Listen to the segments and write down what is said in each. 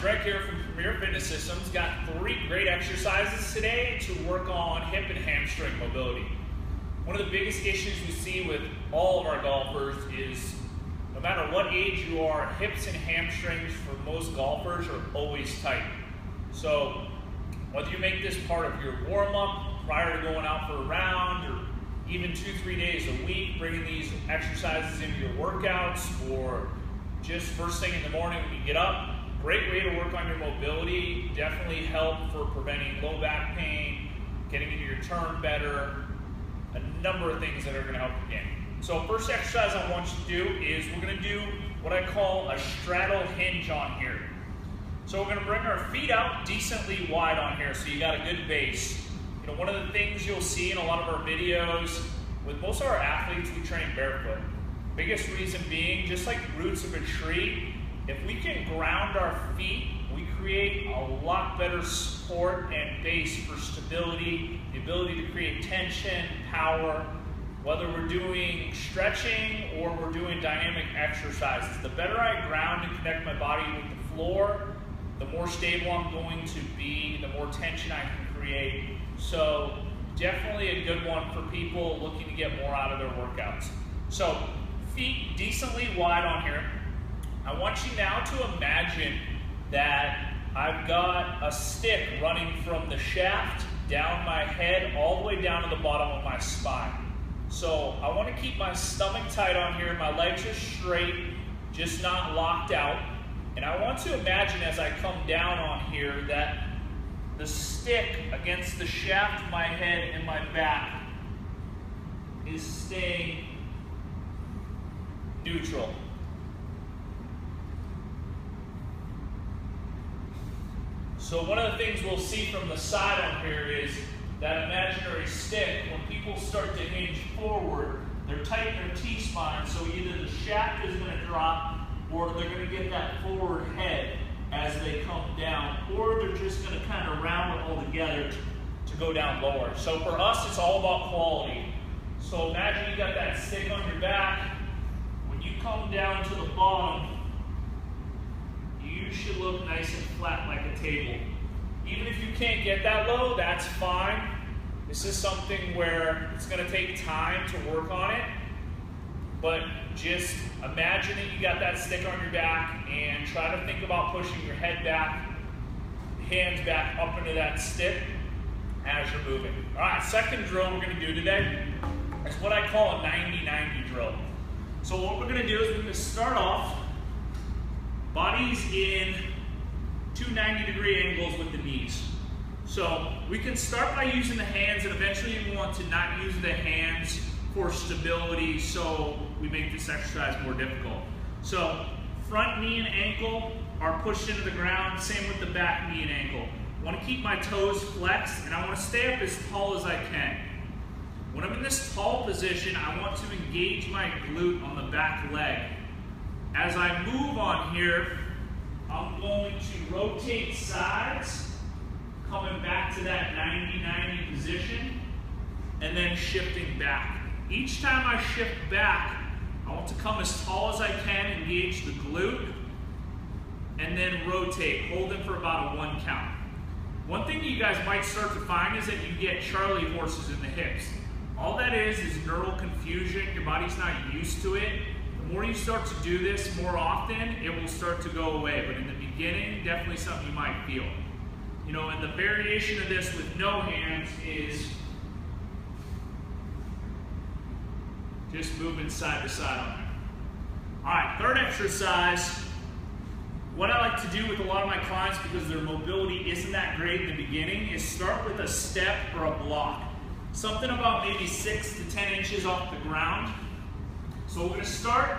Greg here from Premier Fitness Systems. Got 3 great exercises today to work on hip and hamstring mobility. One of the biggest issues we see with all of our golfers is no matter what age you are, hips and hamstrings for most golfers are always tight. So whether you make this part of your warm-up prior to going out for a round, or even 2-3 days a week, bringing these exercises into your workouts, or just first thing in the morning when you get up, great way to work on your mobility. Definitely help for preventing low back pain, getting into your turn better, a number of things that are going to help your game. So first exercise I want you to do is we're going to do what I call a straddle hinge on here. So we're going to bring our feet out decently wide on here so you got a good base. You know, one of the things you'll see in a lot of our videos, with most of our athletes, we train barefoot. Biggest reason being, just like roots of a tree, if we can ground our feet, we create a lot better support and base for stability, the ability to create tension, power, whether we're doing stretching or we're doing dynamic exercises. The better I ground and connect my body with the floor, the more stable I'm going to be, the more tension I can create. So definitely a good one for people looking to get more out of their workouts. So feet decently wide on here. I want you now to imagine that I've got a stick running from the shaft down my head all the way down to the bottom of my spine. So I want to keep my stomach tight on here, my legs are straight, just not locked out. And I want to imagine as I come down on here that the stick against the shaft of my head and my back is staying neutral. So one of the things we'll see from the side on here is that imaginary stick, when people start to hinge forward, they're tight in their T-spine, so either the shaft is going to drop or they're going to get that forward head as they come down, or they're just going to kind of round it all together to go down lower. So for us, it's all about quality. So imagine you got that stick on your back. When you come down to the bottom, you should look nice and flat like a table. Even if you can't get that low, that's fine. This is something where it's going to take time to work on it, but just imagine that you got that stick on your back and try to think about pushing your head back, hands back up into that stick as you're moving. All right, second drill we're going to do today is what I call a 90-90 drill. So what we're going to do is we're going to start off bodies in 2 90-degree angles with the knees. So we can start by using the hands, and eventually we want to not use the hands for stability, so we make this exercise more difficult. So front knee and ankle are pushed into the ground, same with the back knee and ankle. I want to keep my toes flexed, and I want to stay up as tall as I can. When I'm in this tall position, I want to engage my glute on the back leg. As I move on here, I'm going to rotate sides, coming back to that 90-90 position, and then shifting back. Each time I shift back, I want to come as tall as I can, engage the glute, and then rotate, holding for about a 1 count. One thing you guys might start to find is that you get Charlie horses in the hips. All that is neural confusion. Your body's not used to it. The more you start to do this more often, it will start to go away. But in the beginning, definitely something you might feel. You know, and the variation of this with no hands is just moving side to side on there. All right, third exercise. What I like to do with a lot of my clients, because their mobility isn't that great in the beginning, is start with a step or a block. Something about maybe 6 to 10 inches off the ground. So we're going to start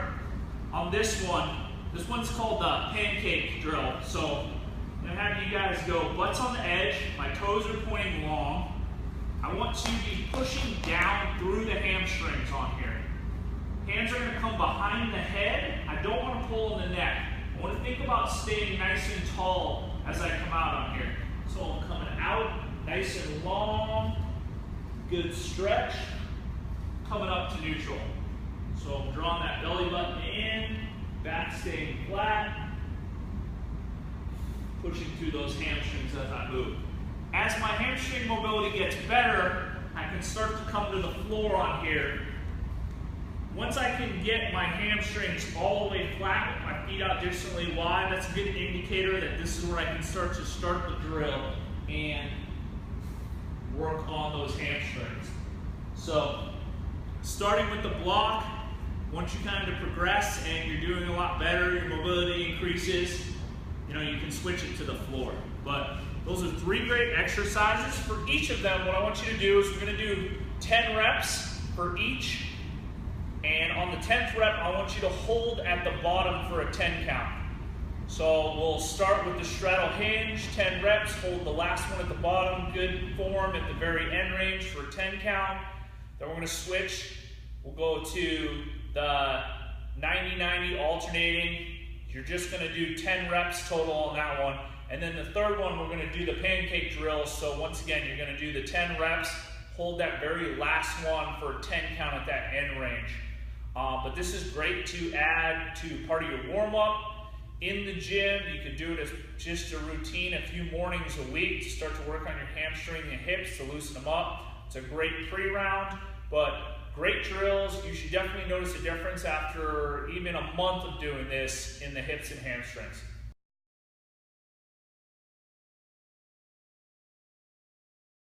on this one. This one's called the Pancake Drill. So I'm going to have you guys go butts on the edge. My toes are pointing long. I want to be pushing down through the hamstrings on here. Hands are going to come behind the head. I don't want to pull in the neck. I want to think about staying nice and tall as I come out on here. So I'm coming out nice and long. Good stretch. Coming up to neutral. So I'm drawing that belly button in, back staying flat. pushing through those hamstrings as I move. As my hamstring mobility gets better, I can start to come to the floor on here. Once I can get my hamstrings all the way flat with my feet out distantly wide, that's a good indicator that this is where I can start the drill and work on those hamstrings. So, starting with the block, once you kind of progress and you're doing a lot better, your mobility increases, you know, you can switch it to the floor. But those are 3 great exercises. For each of them, what I want you to do is we're going to do 10 reps for each. And on the 10th rep, I want you to hold at the bottom for a 10 count. So we'll start with the straddle hinge, 10 reps, hold the last one at the bottom, good form at the very end range for a 10 count. Then we're going to switch. We'll go to the 90-90 alternating. You're just going to do 10 reps total on that one. And then the third one, we're going to do the pancake drill. So once again, you're going to do the 10 reps, hold that very last one for a 10 count at that end range. But this is great to add to part of your warm-up. In the gym, you can do it as just a routine a few mornings a week to start to work on your hamstring and hips to loosen them up. It's a great pre-round, but great drills. You should definitely notice a difference after even a month of doing this in the hips and hamstrings.